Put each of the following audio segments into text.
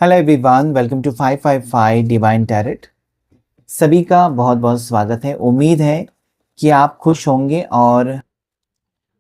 Hello everyone, welcome to 555 divine tarot. सभी का बहुत बहुत स्वागत है। उम्मीद है कि आप खुश होंगे और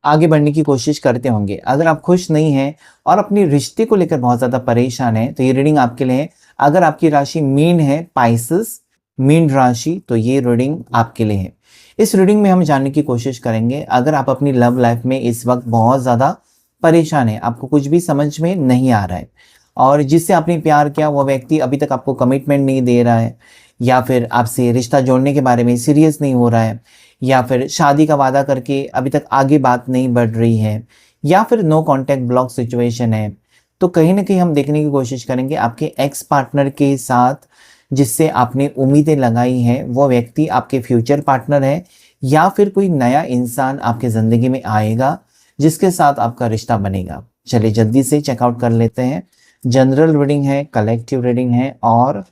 आगे बढ़ने की कोशिश करते होंगे। अगर आप खुश नहीं हैं और अपने रिश्ते को लेकर बहुत ज़्यादा परेशान हैं तो ये रीडिंग आपके लिए है। अगर आपकी राशि मीन है, पाइसेस मीन राशि, तो ये रीडिंग आपके लिए है। इस रीडिंग में हम जानने की कोशिश करेंगे अगर आप अपनी लव लाइफ में इस वक्त बहुत ज़्यादा परेशान हैं, आपको कुछ भी समझ में नहीं आ रहा है और जिससे आपने प्यार किया वो व्यक्ति अभी तक आपको कमिटमेंट नहीं दे रहा है, या फिर आपसे रिश्ता जोड़ने के बारे में सीरियस नहीं हो रहा है, या फिर शादी का वादा करके अभी तक आगे बात नहीं बढ़ रही है, या फिर नो कांटेक्ट ब्लॉक सिचुएशन है, तो कहीं ना कहीं हम देखने की कोशिश करेंगे आपके एक्स पार्टनर के साथ जिससे आपने उम्मीदें लगाई हैं वो व्यक्ति आपके फ्यूचर पार्टनर है, या फिर कोई नया इंसान आपके ज़िंदगी में आएगा जिसके साथ आपका रिश्ता बनेगा। चलिए जल्दी से चेकआउट कर लेते हैं। जनरल रीडिंग है, कलेक्टिव रीडिंग है और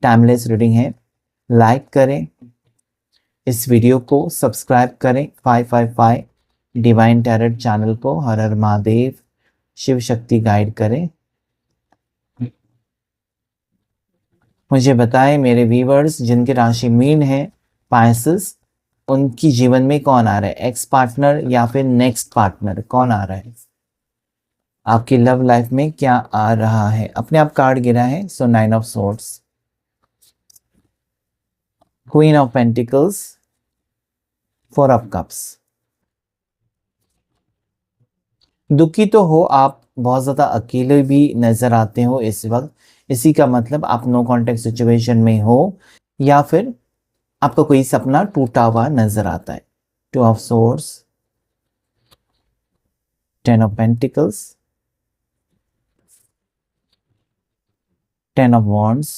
टाइमलेस रीडिंग है। लाइक करें इस वीडियो को, सब्सक्राइब करें 555 डिवाइन टैरेट चैनल को। हर हर महादेव, शिव शक्ति गाइड करें। मुझे बताएं मेरे व्यूवर्स जिनकी राशि मीन है, पाइसेस, उनकी जीवन में कौन आ रहा है, एक्स पार्टनर या फिर नेक्स्ट पार्टनर, कौन आ रहा है आपकी लव लाइफ में, क्या आ रहा है। अपने आप कार्ड गिरा है, सो 9 of swords, queen of pentacles, 4 of cups. दुखी तो हो आप, बहुत ज़्यादा अकेले भी नज़र आते हो इस वक्त। इसी का मतलब आप नो कांटेक्ट सिचुएशन में हो या फिर आपका कोई सपना टूटा हुआ नज़र आता है। 2 of swords, 10 of pentacles, 10 of wands,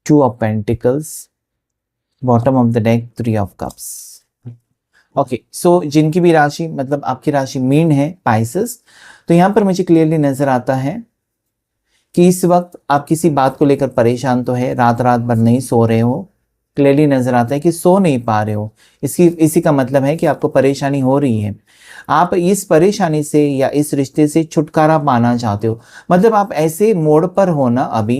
2 of pentacles, bottom of the deck 3 of cups. Okay, so जिनकी भी राशि, मतलब आपकी राशि मीन है, पाइसेस, तो यहाँ पर मुझे क्लियरली नज़र आता है कि इस वक्त आप किसी बात को लेकर परेशान तो है, रात रात भर नहीं सो रहे हो। क्लियरली नज़र आता है कि सो नहीं पा रहे हो। इसी का मतलब है कि आपको परेशानी हो रही है। आप इस परेशानी से या इस रिश्ते से छुटकारा पाना चाहते हो। मतलब आप ऐसे मोड़ पर हो ना अभी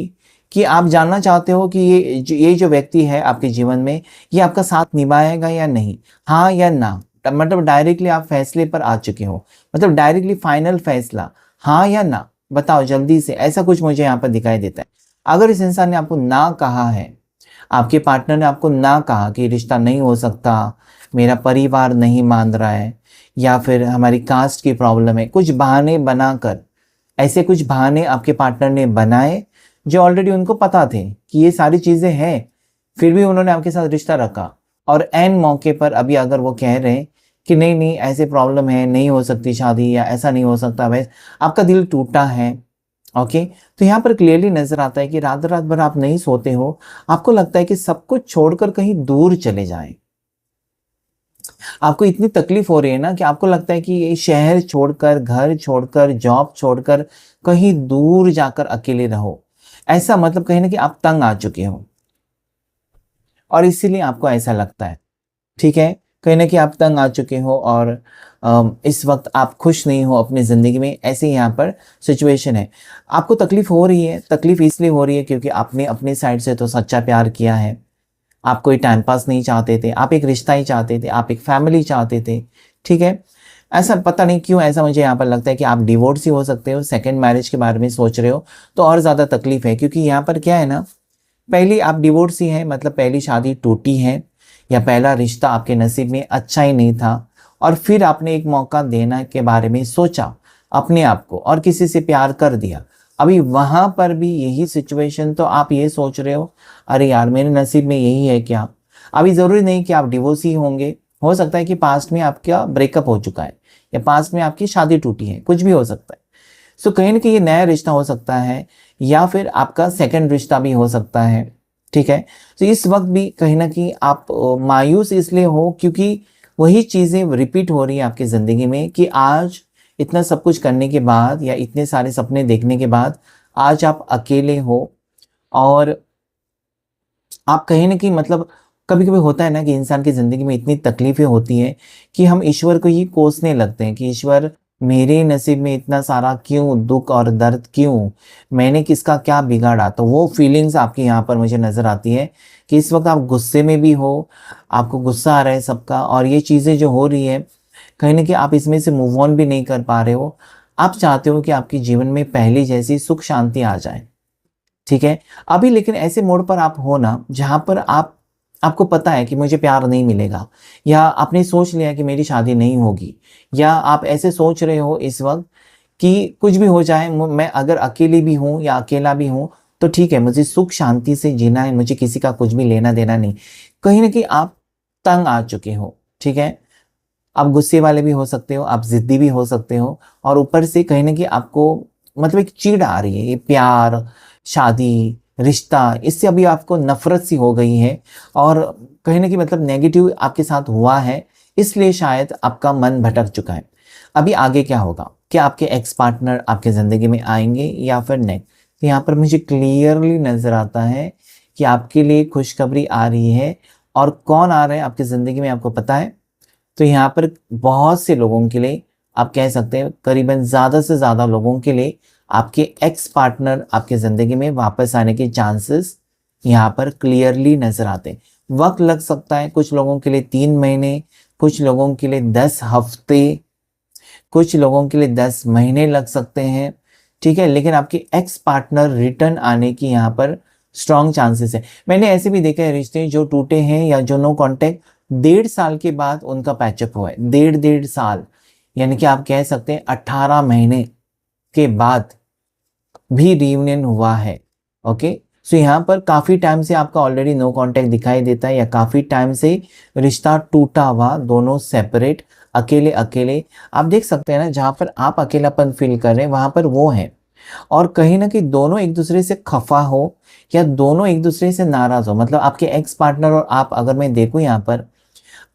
कि आप जानना चाहते हो कि ये जो व्यक्ति है आपके जीवन में, ये आपका साथ निभाएगा या नहीं, हाँ या ना। मतलब डायरेक्टली आप फैसले पर आ चुके हो, मतलब डायरेक्टली फाइनल फैसला, हाँ या ना, बताओ जल्दी से। ऐसा कुछ मुझे यहाँ पर दिखाई देता है। अगर इस इंसान ने आपको ना कहा है, आपके पार्टनर ने आपको ना कहा कि रिश्ता नहीं हो सकता, मेरा परिवार नहीं मान रहा है, या फिर हमारी कास्ट की प्रॉब्लम है, कुछ बहाने बनाकर, ऐसे कुछ बहाने आपके पार्टनर ने बनाए जो ऑलरेडी उनको पता थे कि ये सारी चीज़ें हैं, फिर भी उन्होंने आपके साथ रिश्ता रखा। और एन मौके पर अभी अगर वो कह रहे हैं कि नहीं नहीं ऐसे प्रॉब्लम है, नहीं हो सकती शादी, या ऐसा नहीं हो सकता, वैसे आपका दिल टूटा है। ओके, तो यहाँ पर क्लियरली नजर आता है कि रात रात भर आप नहीं सोते हो। आपको लगता है कि सब कुछ छोड़कर कहीं दूर चले जाएं। आपको इतनी तकलीफ हो रही है ना कि आपको लगता है कि ये शहर छोड़कर, घर छोड़कर, जॉब छोड़कर कहीं दूर जाकर अकेले रहो। ऐसा मतलब कहीं ना कि आप तंग आ चुके हो और इसीलिए आपको ऐसा लगता है। ठीक है, कहीं ना कहीं आप तंग आ चुके हो और इस वक्त आप खुश नहीं हो अपनी ज़िंदगी में। ऐसे ही यहाँ पर सिचुएशन है। आपको तकलीफ हो रही है, तकलीफ इसलिए हो रही है क्योंकि आपने अपने साइड से तो सच्चा प्यार किया है। आप कोई टाइम पास नहीं चाहते थे, आप एक रिश्ता ही चाहते थे, आप एक फैमिली चाहते थे। ठीक है, ऐसा पता नहीं क्यों ऐसा मुझे यहाँ पर लगता है कि आप डिवोर्स ही हो सकते हो, सेकंड मैरिज के बारे में सोच रहे हो तो और ज़्यादा तकलीफ है। क्योंकि यहाँ पर क्या है ना, पहली आप डिवोर्स ही हैं, मतलब पहली शादी टूटी है या पहला रिश्ता आपके नसीब में अच्छा ही नहीं था, और फिर आपने एक मौका देना के बारे में सोचा अपने आप को और किसी से प्यार कर दिया। अभी वहां पर भी यही सिचुएशन, तो आप ये सोच रहे हो अरे यार मेरे नसीब में यही है क्या। अभी ज़रूरी नहीं कि आप डिवोर्स ही होंगे, हो सकता है कि पास्ट में आपका ब्रेकअप हो चुका है या पास्ट में आपकी शादी टूटी है, कुछ भी हो सकता है। सो कहीं ना कहीं ये नया रिश्ता हो सकता है या फिर आपका सेकंड रिश्ता भी हो सकता है। ठीक है, तो इस वक्त भी कहीं ना कहीं आप मायूस इसलिए हो क्योंकि वही चीज़ें रिपीट हो रही हैं आपकी ज़िंदगी में कि आज इतना सब कुछ करने के बाद या इतने सारे सपने देखने के बाद आज आप अकेले हो। और आप कहीं ना कहीं, मतलब कभी कभी होता है ना कि इंसान की ज़िंदगी में इतनी तकलीफ़ें होती हैं कि हम ईश्वर को ही कोसने लगते हैं कि ईश्वर मेरे नसीब में इतना सारा क्यों दुख और दर्द क्यों, मैंने किसका क्या बिगाड़ा। तो वो फीलिंग्स आपकी यहाँ पर मुझे नज़र आती है कि इस वक्त आप गुस्से में भी हो, आपको गुस्सा आ रहा है सबका, और ये चीज़ें जो हो रही है कहीं ना कहीं आप इसमें से मूव ऑन भी नहीं कर पा रहे हो। आप चाहते हो कि आपके जीवन में पहले जैसी सुख शांति आ जाए, ठीक है। अभी लेकिन ऐसे मोड़ पर आप हो ना जहाँ पर आपको पता है कि मुझे प्यार नहीं मिलेगा, या आपने सोच लिया कि मेरी शादी नहीं होगी, या आप ऐसे सोच रहे हो इस वक्त कि कुछ भी हो जाए, मैं अगर अकेली भी हूँ या अकेला भी हूँ तो ठीक है, मुझे सुख शांति से जीना है, मुझे किसी का कुछ भी लेना देना नहीं। कहीं ना कहीं आप तंग आ चुके हो, ठीक है। आप गुस्से वाले भी हो सकते हो, आप ज़िद्दी भी हो सकते हो, और ऊपर से कहीं न कहीं आपको मतलब एक चिढ़ आ रही है, ये प्यार, शादी, रिश्ता, इससे अभी आपको नफ़रत सी हो गई है, और कहीं न कहीं मतलब नेगेटिव आपके साथ हुआ है, इसलिए शायद आपका मन भटक चुका है। अभी आगे क्या होगा? क्या आपके एक्स पार्टनर आपकी ज़िंदगी में आएँगे या फिर नहीं? तो यहाँ पर मुझे क्लियरली नज़र आता है कि आपके लिए खुशखबरी आ रही है, और कौन आ रहा है आपकी ज़िंदगी में आपको पता है? तो यहाँ पर बहुत से लोगों के लिए, आप कह सकते हैं करीबन ज़्यादा से ज़्यादा लोगों के लिए आपके एक्स पार्टनर आपकी ज़िंदगी में वापस आने के चांसेस यहाँ पर क्लियरली नज़र आते हैं। वक्त लग सकता है, कुछ लोगों के लिए 3 महीने, कुछ लोगों के लिए 10 हफ्ते, कुछ लोगों के लिए 10 महीने लग सकते हैं, ठीक है। लेकिन आपके एक्स पार्टनर रिटर्न आने की यहाँ पर स्ट्रॉन्ग चांसेस है। मैंने ऐसे भी देखे हैं रिश्ते जो टूटे हैं या जो नो कांटेक्ट 1.5 साल के बाद उनका पैचअप हुआ है। 1.5 साल यानी कि आप कह सकते हैं 18 महीने के बाद भी रियूनियन हुआ है। ओके, सो यहाँ पर काफ़ी टाइम से आपका ऑलरेडी नो कांटेक्ट दिखाई देता है, या काफ़ी टाइम से रिश्ता टूटा हुआ, दोनों सेपरेट, अकेले अकेले। आप देख सकते हैं ना, जहाँ पर आप अकेलापन फील कर रहे हैं वहाँ पर वो है, और कहीं ना कहीं दोनों एक दूसरे से खफा हो, या दोनों एक दूसरे से नाराज़ हो। मतलब आपके एक्स पार्टनर और आप, अगर मैं देखूँ यहाँ पर,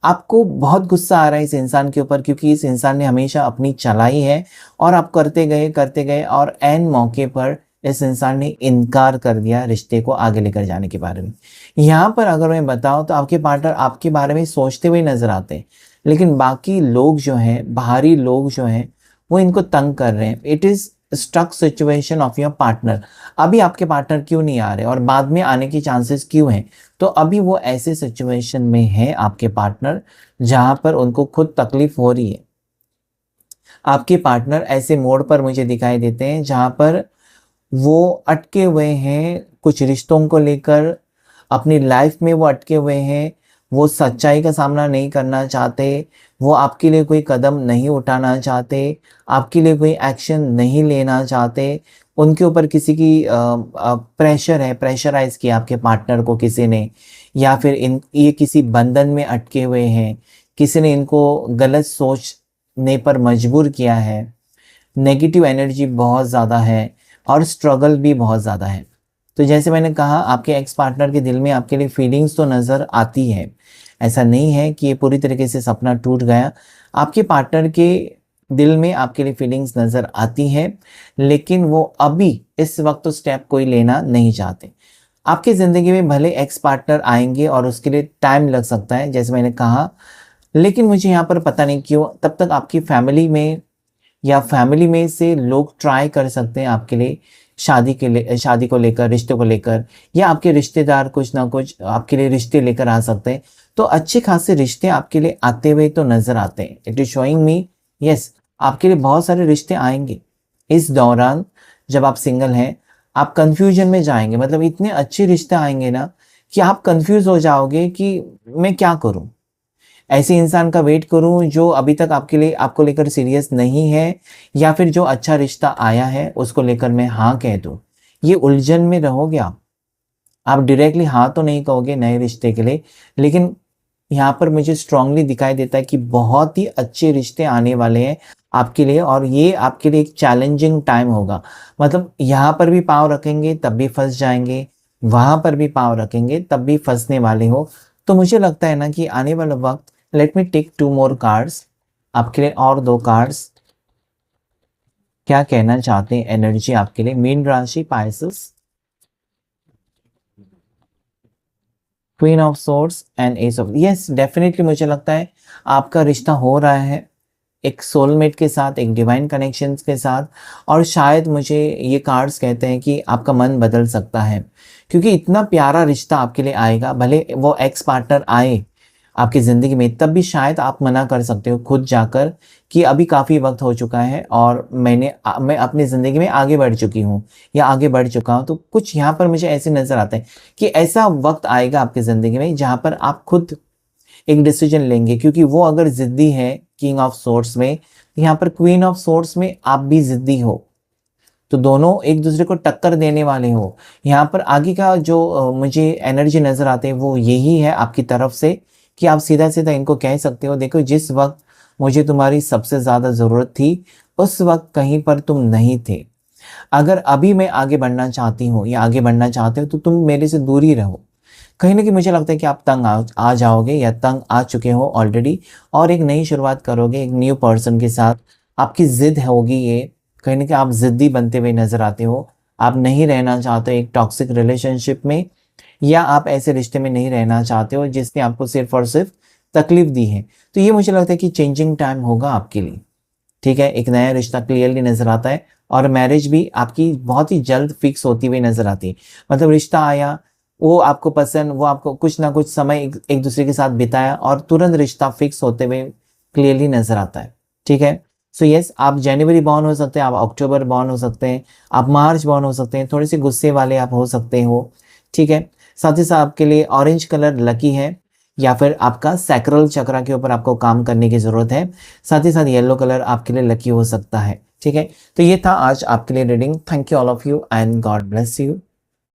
आपको बहुत गुस्सा आ रहा है इस इंसान के ऊपर, क्योंकि इस इंसान ने हमेशा अपनी चलाई है, और आप करते गए और एन मौके पर इस इंसान ने इनकार कर दिया रिश्ते को आगे लेकर जाने के बारे में। यहाँ पर अगर मैं बताऊँ तो आपके पार्टनर आपके बारे में सोचते हुए नजर आते हैं, लेकिन बाकी लोग जो हैं, बाहरी लोग जो हैं, वो इनको तंग कर रहे हैं। It is stuck situation of your partner. अभी आपके पार्टनर क्यों नहीं आ रहे और बाद में आने के चांसेस क्यों हैं? तो अभी वो ऐसे सिचुएशन में है आपके पार्टनर जहां पर उनको खुद तकलीफ हो रही है। आपके पार्टनर ऐसे मोड़ पर मुझे दिखाई देते हैं जहां पर वो अटके हुए हैं कुछ रिश्तों को लेकर, अपनी लाइफ में वो अटके हुए हैं, वो सच्चाई का सामना नहीं करना चाहते, वो आपके लिए कोई कदम नहीं उठाना चाहते, आपके लिए कोई एक्शन नहीं लेना चाहते। उनके ऊपर किसी की प्रेशर है, प्रेशराइज़ किया आपके पार्टनर को किसी ने, या फिर ये किसी बंधन में अटके हुए हैं, किसी ने इनको गलत सोचने पर मजबूर किया है। नेगेटिव एनर्जी बहुत ज़्यादा है, और स्ट्रगल भी बहुत ज़्यादा है। तो जैसे मैंने कहा, आपके एक्स पार्टनर के दिल में आपके लिए फीलिंग्स तो नज़र आती है। ऐसा नहीं है कि ये पूरी तरीके से सपना टूट गया। आपके पार्टनर के दिल में आपके लिए फीलिंग्स नज़र आती है, लेकिन वो अभी इस वक्त तो स्टेप कोई लेना नहीं चाहते। आपकी ज़िंदगी में भले एक्स पार्टनर आएँगे और उसके लिए टाइम लग सकता है, जैसे मैंने कहा, लेकिन मुझे यहाँ पर पता नहीं क्यों तब तक आपकी फैमिली में, या फैमिली में से लोग ट्राई कर सकते हैं आपके लिए शादी को लेकर, रिश्ते को लेकर, या आपके रिश्तेदार कुछ ना कुछ आपके लिए रिश्ते लेकर आ सकते हैं। तो अच्छे खासे रिश्ते आपके लिए आते हुए तो नज़र आते हैं। It is showing me, yes, आपके लिए बहुत सारे रिश्ते आएँगे। इस दौरान जब आप सिंगल हैं, आप कन्फ्यूजन में जाएँगे, मतलब इतने अच्छे रिश्ते आएँगे ना कि आप कन्फ्यूज़ हो जाओगे कि मैं क्या करूँ? ऐसे इंसान का वेट करूं जो अभी तक आपके लिए, आपको लेकर सीरियस नहीं है, या फिर जो अच्छा रिश्ता आया है उसको लेकर मैं हाँ कह दूं? ये उलझन में रहोगे आप डायरेक्टली हाँ तो नहीं कहोगे नए रिश्ते के लिए, लेकिन यहाँ पर मुझे स्ट्रांगली दिखाई देता है कि बहुत ही अच्छे रिश्ते आने वाले हैं आपके लिए, और ये आपके लिए एक चैलेंजिंग टाइम होगा। मतलब यहाँ पर भी पाँव रखेंगे तब भी फंस जाएंगे, वहां पर भी पाँव रखेंगे तब भी फंसने वाले हो। तो मुझे लगता है ना कि आने वाला वक्त, let me take 2 more cards आपके लिए, और 2 कार्ड्स क्या कहना चाहते हैं एनर्जी आपके लिए। मीन राशि, Pisces, queen of swords and S of, yes definitely मुझे लगता है आपका रिश्ता हो रहा है, एक सोलमेट के साथ, एक डिवाइन कनेक्शंस के साथ, और शायद मुझे ये कार्ड्स कहते हैं कि आपका मन बदल सकता है, क्योंकि इतना प्यारा रिश्ता आपके लिए आएगा। भले वो एक्स पार्टनर आए आपकी ज़िंदगी में, तब भी शायद आप मना कर सकते हो खुद जाकर कि अभी काफ़ी वक्त हो चुका है और मैं अपनी ज़िंदगी में आगे बढ़ चुकी हूँ या आगे बढ़ चुका हूँ। तो कुछ यहाँ पर मुझे ऐसे नज़र आता है कि ऐसा वक्त आएगा आपकी ज़िंदगी में जहाँ पर आप खुद एक डिसीजन लेंगे, क्योंकि वो अगर ज़िद्दी है किंग ऑफ सोर्ड्स में, यहाँ पर क्वीन ऑफ सोर्ड्स में आप भी ज़िद्दी हो, तो दोनों एक दूसरे को टक्कर देने वाले हो। यहाँ पर आगे का जो मुझे एनर्जी नज़र आते हैं वो यही है आपकी तरफ से कि आप सीधा सीधा इनको कह सकते हो, देखो जिस वक्त मुझे तुम्हारी सबसे ज़्यादा ज़रूरत थी उस वक्त कहीं पर तुम नहीं थे। अगर अभी मैं आगे बढ़ना चाहती हूँ या आगे बढ़ना चाहते हो तो तुम मेरे से दूर ही रहो। कहीं ना कहीं मुझे लगता है कि आप तंग आ जाओगे या तंग आ चुके हो ऑलरेडी, और एक नई शुरुआत करोगे एक न्यू पर्सन के साथ। आपकी ज़िद होगी ये, कहीं ना कहीं आप ज़िद्दी बनते हुए नज़र आते हो। आप नहीं रहना चाहते एक टॉक्सिक रिलेशनशिप में, या आप ऐसे रिश्ते में नहीं रहना चाहते हो जिसने आपको सिर्फ और सिर्फ तकलीफ दी है। तो ये मुझे लगता है कि चेंजिंग टाइम होगा आपके लिए, ठीक है। एक नया रिश्ता क्लियरली नज़र आता है, और मैरिज भी आपकी बहुत ही जल्द फिक्स होती हुई नज़र आती है। मतलब रिश्ता आया, वो आपको पसंद, वो आपको कुछ ना कुछ समय एक दूसरे के साथ बिताया और तुरंत रिश्ता फिक्स होते हुए क्लियरली नज़र आता है, ठीक है। सो यस, आप जनवरी बॉर्न हो सकते हैं, आप अक्टूबर बॉर्न हो सकते हैं, आप मार्च बॉर्न हो सकते हैं, थोड़े से गुस्से वाले आप हो सकते हो, ठीक है। साथ ही साथ आपके लिए ऑरेंज कलर लकी है, या फिर आपका सैक्रल चक्रा के ऊपर आपको काम करने की ज़रूरत है। साथ ही साथ येलो कलर आपके लिए लकी हो सकता है, ठीक है। तो ये था आज आपके लिए reading. Thank you all of you and God bless you.